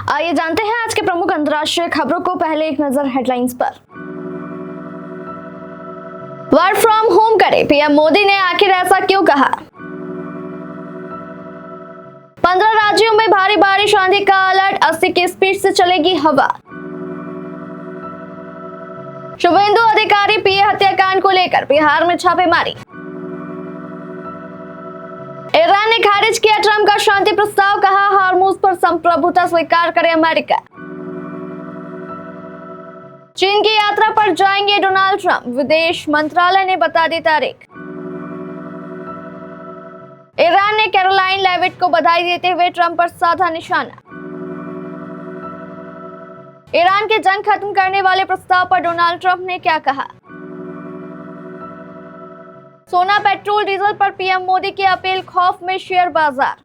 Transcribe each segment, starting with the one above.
आइए जानते हैं आज के प्रमुख अंतर्राष्ट्रीय खबरों को। पहले एक नजर हेडलाइंस पर। वर्क फ्रॉम होम करें, पीएम मोदी ने आखिर ऐसा क्यों कहा? 15 राज्यों में भारी बारिश, आंधी का अलर्ट, 80 की स्पीड से चलेगी हवा। शुभेंदु अधिकारी पीए हत्याकांड को लेकर बिहार में छापेमारी। ईरान ने खारिज किया ट्रंप का शांति प्रस्ताव, कहा हॉर्मुज पर संप्रभुता स्वीकार करे अमेरिका। चीन की यात्रा पर जाएंगे डोनाल्ड ट्रंप, विदेश मंत्रालय ने बता दी तारीख। ईरान ने कैरोलाइन लेविट को बधाई देते हुए ट्रंप पर साधा निशाना। ईरान के जंग खत्म करने वाले प्रस्ताव पर डोनाल्ड ट्रंप ने क्या कहा? सोना, पेट्रोल, डीजल पर पीएम मोदी की अपील, खौफ में शेयर बाजार।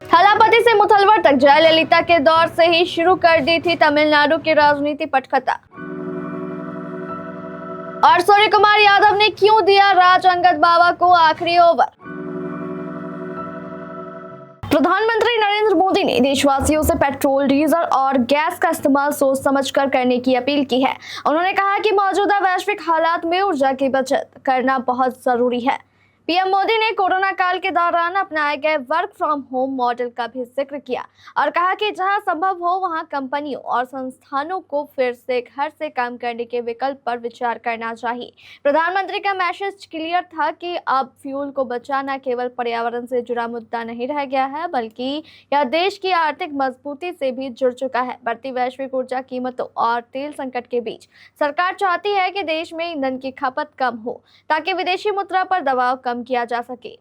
थलापति से मुथलवर तक जयललिता के दौर से ही शुरू कर दी थी तमिलनाडु की राजनीति पटकथा। और सूर्य कुमार यादव ने क्यों दिया राज अंगद बाबा को आखिरी ओवर? प्रधानमंत्री नरेंद्र मोदी ने देशवासियों से पेट्रोल, डीजल और गैस का इस्तेमाल सोच समझकर करने की अपील की है। उन्होंने कहा कि मौजूदा वैश्विक हालात में ऊर्जा की बचत करना बहुत जरूरी है। पीएम मोदी ने कोरोना काल के दौरान अपनाए गए वर्क फ्रॉम होम मॉडल का भी जिक्र किया और कहा कि जहां संभव हो वहां कंपनियों और संस्थानों को फिर से घर से काम करने के विकल्प पर विचार करना चाहिए। प्रधानमंत्री का मैसेज क्लियर था कि अब फ्यूल को बचाना केवल पर्यावरण से जुड़ा मुद्दा नहीं रह गया है, बल्कि यह देश की आर्थिक मजबूती से भी जुड़ चुका है। बढ़ती वैश्विक ऊर्जा कीमतों और तेल संकट के बीच सरकार चाहती है कि देश में ईंधन की खपत कम हो ताकि विदेशी मुद्रा पर दबाव कम किया जा सके।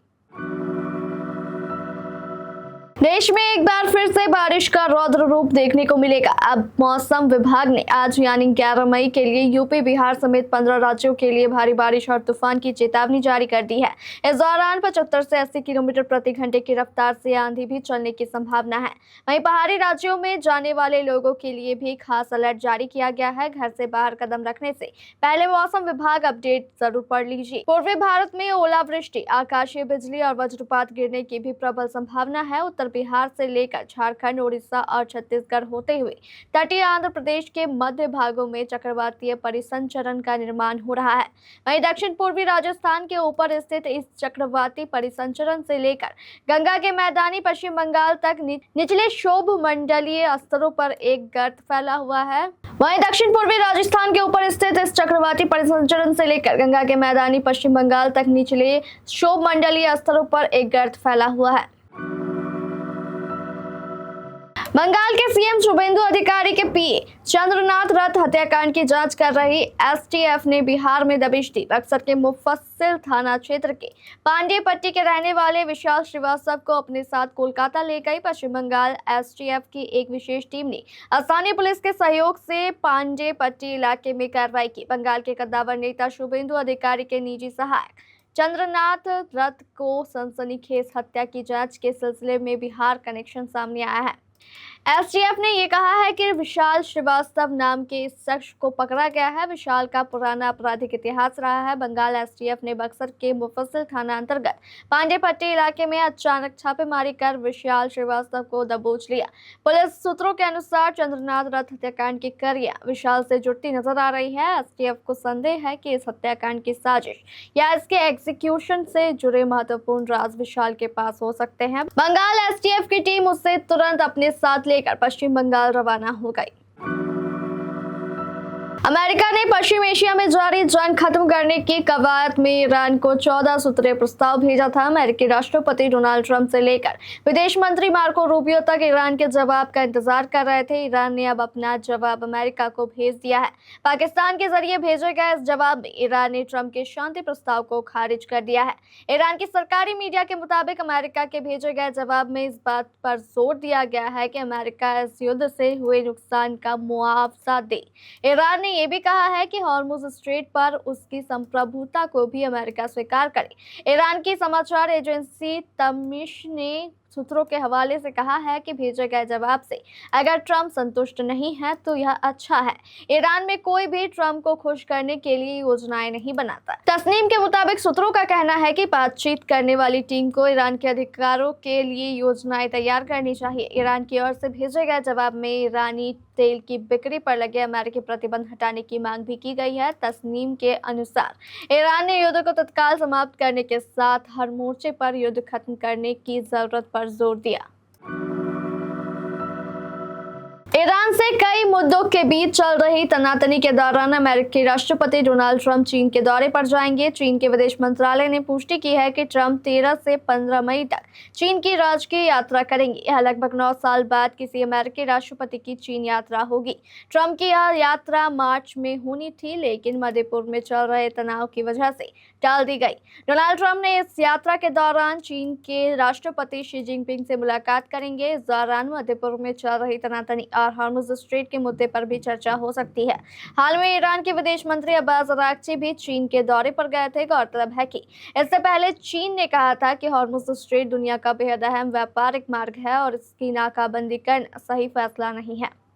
देश में एक बार फिर से बारिश का रौद्र रूप देखने को मिलेगा। अब मौसम विभाग ने आज यानी 11 मई के लिए यूपी, बिहार समेत 15 राज्यों के लिए भारी बारिश और तूफान की चेतावनी जारी कर दी है। इस दौरान 75 से 80 किलोमीटर प्रति घंटे की रफ्तार से आंधी भी चलने की संभावना है। वहीं पहाड़ी राज्यों में जाने वाले लोगों के लिए भी खास अलर्ट जारी किया गया है। घर से बाहर कदम रखने से पहले मौसम विभाग अपडेट जरूर पढ़ लीजिए। पूर्वी भारत में ओलावृष्टि, आकाशीय बिजली और वज्रपात गिरने की भी प्रबल संभावना है। उत्तर बिहार से लेकर झारखंड, उड़ीसा और छत्तीसगढ़ होते हुए तटीय आंध्र प्रदेश के मध्य भागों में चक्रवातीय परिसंचरण का निर्माण हो रहा है। वहीं दक्षिण पूर्वी राजस्थान के ऊपर स्थित इस चक्रवाती परिसंचरण से लेकर गंगा के मैदानी पश्चिम बंगाल तक निचले क्षोभ मंडलीय स्तरों पर एक गर्त फैला हुआ है। वहीं दक्षिण पूर्वी राजस्थान के ऊपर स्थित इस चक्रवाती परिसंचरण से लेकर गंगा के मैदानी पश्चिम बंगाल तक निचले क्षोभ मंडलीय स्तरों पर एक गर्त फैला हुआ है। बंगाल के सीएम शुभेंदु अधिकारी के पीए चंद्रनाथ रथ हत्याकांड की जांच कर रही एसटीएफ ने बिहार में दबिश दी। बक्सर के मुफस्सिल थाना क्षेत्र के पांडेपट्टी के रहने वाले विशाल श्रीवास्तव को अपने साथ कोलकाता ले गई। पश्चिम बंगाल एसटीएफ की एक विशेष टीम ने स्थानीय पुलिस के सहयोग से पांडेपट्टी इलाके में कार्रवाई की। बंगाल के कद्दावर नेता शुभेंदु अधिकारी के निजी सहायक चंद्रनाथ रथ को सनसनीखेज हत्या की जांच के सिलसिले में बिहार कनेक्शन सामने आया है। एसटीएफ ने यह कहा है कि विशाल श्रीवास्तव नाम के इस शख्स को पकड़ा गया है। विशाल का पुराना आपराधिक इतिहास रहा है। बंगाल एसटीएफ ने बक्सर के मुफस्सिल थाना अंतर्गत पांडेपट्टी इलाके में अचानक छापेमारी कर विशाल श्रीवास्तव को दबोच लिया। पुलिस सूत्रों के अनुसार चंद्रनाथ रथ हत्याकांड की कड़ियां विशाल से जुड़ती नजर आ रही है। एसटीएफ को संदेह है कि इस हत्याकांड की साजिश या इसके एग्जीक्यूशन से जुड़े महत्वपूर्ण राज विशाल के पास हो सकते हैं। बंगाल एसटीएफ की टीम उसे तुरंत अपने साथ लेकर पश्चिम बंगाल रवाना हो गई। अमेरिका ने पश्चिम एशिया में जारी जंग खत्म करने की कवायद में ईरान को 14 सूत्रीय प्रस्ताव भेजा था। अमेरिकी राष्ट्रपति डोनाल्ड ट्रंप से लेकर विदेश मंत्री मार्को रूबियो तक ईरान के जवाब का इंतजार कर रहे थे। ईरान ने अब अपना जवाब अमेरिका को भेज दिया है। पाकिस्तान के जरिए भेजे गए इस जवाब में ईरान ने ट्रंप के शांति प्रस्ताव को खारिज कर दिया है। ईरान की सरकारी मीडिया के मुताबिक अमेरिका के भेजे गए जवाब में इस बात पर जोर दिया गया है कि अमेरिका इस युद्ध से हुए नुकसान का मुआवजा दे। ईरान ने यह भी कहा है कि हॉर्मुज स्ट्रेट पर उसकी संप्रभुता को भी अमेरिका स्वीकार करे। ईरान की समाचार एजेंसी तमिश ने सूत्रों के हवाले से कहा है कि भेजे गए जवाब से अगर ट्रंप संतुष्ट नहीं है तो यह अच्छा है। ईरान में कोई भी ट्रंप को खुश करने के लिए योजनाएं नहीं बनाता। तस्नीम के मुताबिक सूत्रों का कहना है कि बातचीत करने वाली टीम को ईरान के अधिकारों के लिए योजनाएं तैयार करनी चाहिए। ईरान की ओर से भेजे गए जवाब में ईरानी तेल की बिक्री पर लगे अमेरिकी प्रतिबंध हटाने की मांग भी की गई है। तस्नीम के अनुसार ईरान ने युद्ध को तत्काल समाप्त करने के साथ हर मोर्चे पर युद्ध खत्म करने की जरूरत पर जोर दिया। ईरान से कई मुद्दों के बीच चल रही तनातनी के दौरान अमेरिकी राष्ट्रपति डोनाल्ड ट्रंप चीन के दौरे पर जाएंगे। चीन के विदेश मंत्रालय ने पुष्टि की है कि ट्रंप 13 से 15 मई तक चीन की राजकीय यात्रा करेंगे। यह लगभग 9 साल बाद किसी अमेरिकी राष्ट्रपति की चीन यात्रा होगी। ट्रंप की यह यात्रा मार्च में होनी थी, लेकिन मध्यपूर्व में चल रहे तनाव की वजह से टाल दी गई। डोनाल्ड ट्रंप ने इस यात्रा के दौरान चीन के राष्ट्रपति शी जिनपिंग से मुलाकात करेंगे। इस दौरान मध्यपूर्व में चल रही तनातनी और हॉर्मुज़ स्ट्रेट के मुद्दे पर भी चर्चा हो सकती है। हाल में ईरान के विदेश मंत्री अब्बास अरागची भी चीन के दौरे पर गए थे। गौरतलब है कि इससे पहले चीन ने कहा था कि हॉर्मुज़ स्ट्रेट दुनिया का बेहद अहम व्यापारिक मार्ग है और इसकी नाकाबंदी करना सही फैसला नहीं है।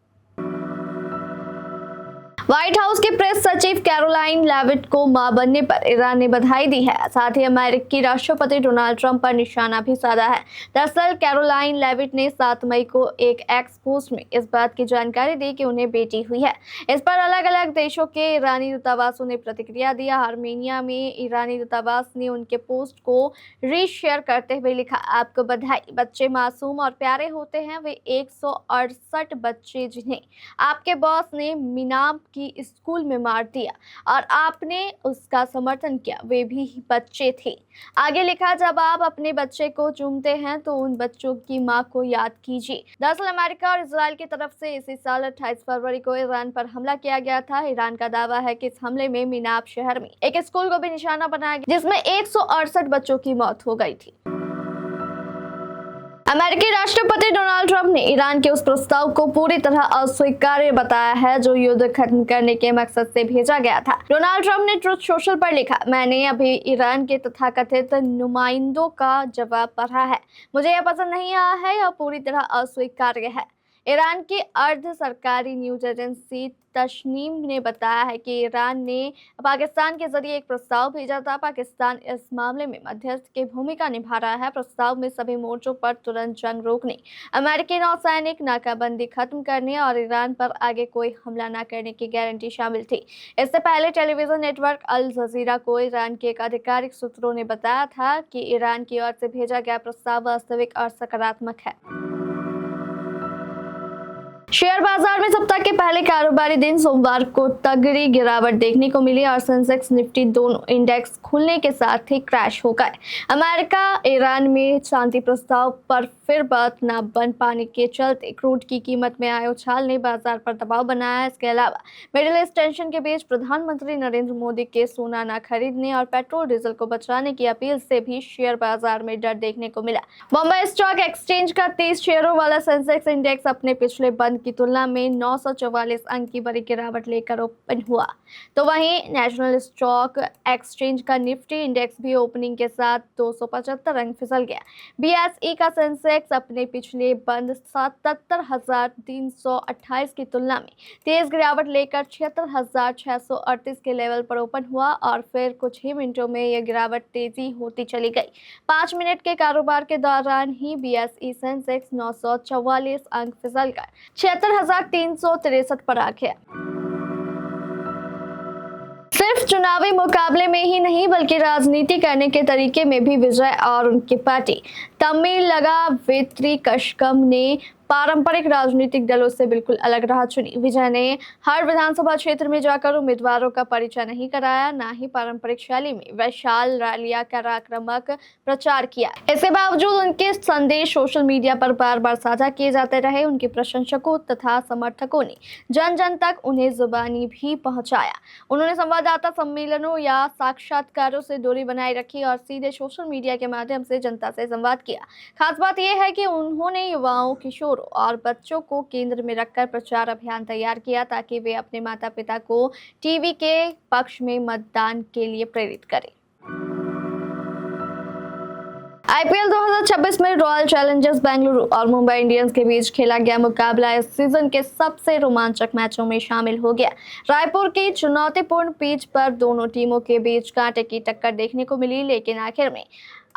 व्हाइट हाउस की प्रेस सचिव कैरोलाइन लेविट को मां बनने पर ईरान ने बधाई दी है। साथ ही अमेरिकी राष्ट्रपति डोनाल्ड ट्रंप पर निशाना भी साधा है। दरअसल कैरोलाइन लेविट ने 7 मई को एक एक्स पोस्ट में इस बात की जानकारी दी कि उन्हें बेटी हुई है। इस पर अलग अलग देशों के ईरानी दूतावासों ने प्रतिक्रिया दिया। आर्मेनिया में ईरानी दूतावास ने उनके पोस्ट को रीशेयर करते हुए लिखा, आपको बधाई, बच्चे मासूम और प्यारे होते हैं। वे 168 बच्चे जिन्हें आपके बॉस ने मीनाब की स्कूल में मार दिया और आपने उसका समर्थन किया, वे भी बच्चे थे। आगे लिखा, जब आप अपने बच्चे को चूमते हैं तो उन बच्चों की मां को याद कीजिए। दरअसल अमेरिका और इजराइल की तरफ से इसी साल 28 फरवरी को ईरान पर हमला किया गया था। ईरान का दावा है कि इस हमले में मीनाब शहर में एक स्कूल को भी निशाना बनाया गया, जिसमें 168 बच्चों की मौत हो गई थी। अमेरिकी राष्ट्रपति डोनाल्ड ट्रंप ने ईरान के उस प्रस्ताव को पूरी तरह अस्वीकार्य बताया है जो युद्ध खत्म करने के मकसद से भेजा गया था। डोनाल्ड ट्रंप ने ट्रुथ सोशल पर लिखा, मैंने अभी ईरान के तथाकथित नुमाइंदों का जवाब पढ़ा है। मुझे यह पसंद नहीं आया है, यह पूरी तरह अस्वीकार्य है। ईरान की अर्ध सरकारी न्यूज एजेंसी तस्नीम ने बताया है कि ईरान ने पाकिस्तान के जरिए एक प्रस्ताव भेजा था। पाकिस्तान इस मामले में मध्यस्थ की भूमिका निभा रहा है। प्रस्ताव में सभी मोर्चों पर तुरंत जंग रोकने, अमेरिकी नौसैनिक नाकाबंदी खत्म करने और ईरान पर आगे कोई हमला न करने की गारंटी शामिल थी। इससे पहले टेलीविजन नेटवर्क अल जजीरा को ईरान के एक आधिकारिक सूत्रों ने बताया था कि ईरान की ओर से भेजा गया प्रस्ताव वास्तविक और सकारात्मक है। शेयर बाजार में सप्ताह के पहले कारोबारी दिन सोमवार को तगड़ी गिरावट देखने को मिली और सेंसेक्स निफ्टी दोनों इंडेक्स खुलने के साथ ही क्रैश हो गए। अमेरिका ईरान में शांति प्रस्ताव पर फिर बात न बन पाने के चलते क्रूड की कीमत में आए उछाल ने बाजार पर दबाव बनाया। इसके अलावा मिडिल ईस्ट टेंशन के बीच प्रधानमंत्री नरेंद्र मोदी के सोना न खरीदने और पेट्रोल डीजल को बचाने की अपील से भी शेयर बाजार में डर देखने को मिला। बॉम्बे स्टॉक एक्सचेंज का 30 शेयरों वाला सेंसेक्स इंडेक्स अपने पिछले बंद की तुलना में 944 अंक की बड़ी गिरावट लेकर ओपन हुआ, तो वहीं नेशनल स्टॉक एक्सचेंज का निफ्टी इंडेक्स भी ओपनिंग के साथ 275 अंक फिसल गया। बीएसई का सेंसेक्स अपने पिछले बंद 77,328 की तुलना में तेज गिरावट लेकर 76,638 के लेवल पर ओपन हुआ और फिर कुछ ही मिनटों में यह गिरावट तेजी होती चली गई। 5 मिनट के कारोबार के दौरान ही बीएसई सेंसेक्स 944 अंक फिसल कर 76,363 पर आ गया। सिर्फ चुनावी मुकाबले में ही नहीं बल्कि राजनीति करने के तरीके में भी विजय और उनकी पार्टी तमिलगा वेत्री कशकम ने पारंपरिक राजनीतिक दलों से बिल्कुल अलग राह चुनी। विजय ने हर विधानसभा क्षेत्र में जाकर उम्मीदवारों का परिचय नहीं कराया, न ही पारंपरिक शैली में विशाल रैलियां कर आक्रामक प्रचार किया। इसके बावजूद उनके संदेश सोशल मीडिया पर बार बार साझा किए जाते रहे। उनके प्रशंसकों तथा समर्थकों ने जन जन तक उन्हें जुबानी भी पहुंचाया। उन्होंने संवाददाता सम्मेलनों या साक्षात्कारों से दूरी बनाए रखी और सीधे सोशल मीडिया के माध्यम से जनता से संवाद किया। खास बात यह है कि उन्होंने युवाओं, किशोरों और बच्चों को केंद्र में रखकर प्रचार अभियान तैयार किया ताकि वे अपने माता पिता को टीवी के पक्ष में मतदान के लिए प्रेरित करें। आईपीएल 2026 में रॉयल चैलेंजर्स बेंगलुरु और मुंबई इंडियंस के बीच खेला गया मुकाबला इस सीजन के सबसे रोमांचक मैचों में शामिल हो गया। रायपुर की चुनौतीपूर्ण पिच पर दोनों टीमों के बीच कांटे की टक्कर देखने को मिली, लेकिन आखिर में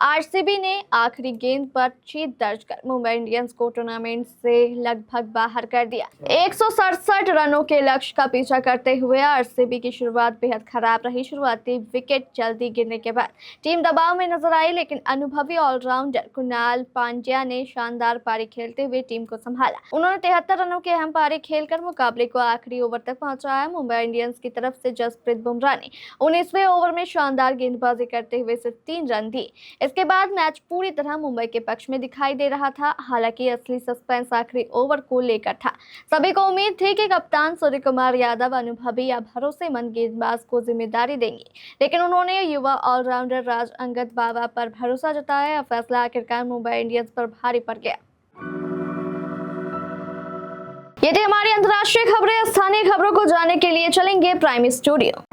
आरसीबी ने आखिरी गेंद पर जीत दर्ज कर मुंबई इंडियंस को टूर्नामेंट से लगभग बाहर कर दिया। 167 रनों के लक्ष्य का पीछा करते हुए आरसीबी की शुरुआत बेहद खराब रही। शुरुआती विकेट जल्दी गिरने के बाद टीम दबाव में नजर आई, लेकिन अनुभवी ऑलराउंडर कुणाल पांड्या ने शानदार पारी खेलते हुए टीम को संभाला। उन्होंने 73 रनों की अहम पारी खेलकर मुकाबले को आखिरी ओवर तक पहुंचाया। मुंबई इंडियंस की तरफ से जसप्रीत बुमराह ने 19वें ओवर में शानदार गेंदबाजी करते हुए सिर्फ 3 रन दिए। इसके बाद मैच पूरी तरह मुंबई के पक्ष में दिखाई दे रहा था। हालांकि असली सस्पेंस आखिरी ओवर को लेकर था। सभी को उम्मीद थी कि कप्तान सूर्य कुमार यादव अनुभवी या भरोसेमंद गेंदबाज को जिम्मेदारी देंगे, लेकिन उन्होंने युवा ऑलराउंडर राज अंगद बाबा पर भरोसा जताया। फैसला आखिरकार मुंबई इंडियंस पर भारी पड़ गया। ये थी हमारी अंतर्राष्ट्रीय खबरें। स्थानीय खबरों को जानने के लिए चलेंगे प्राइम स्टूडियो।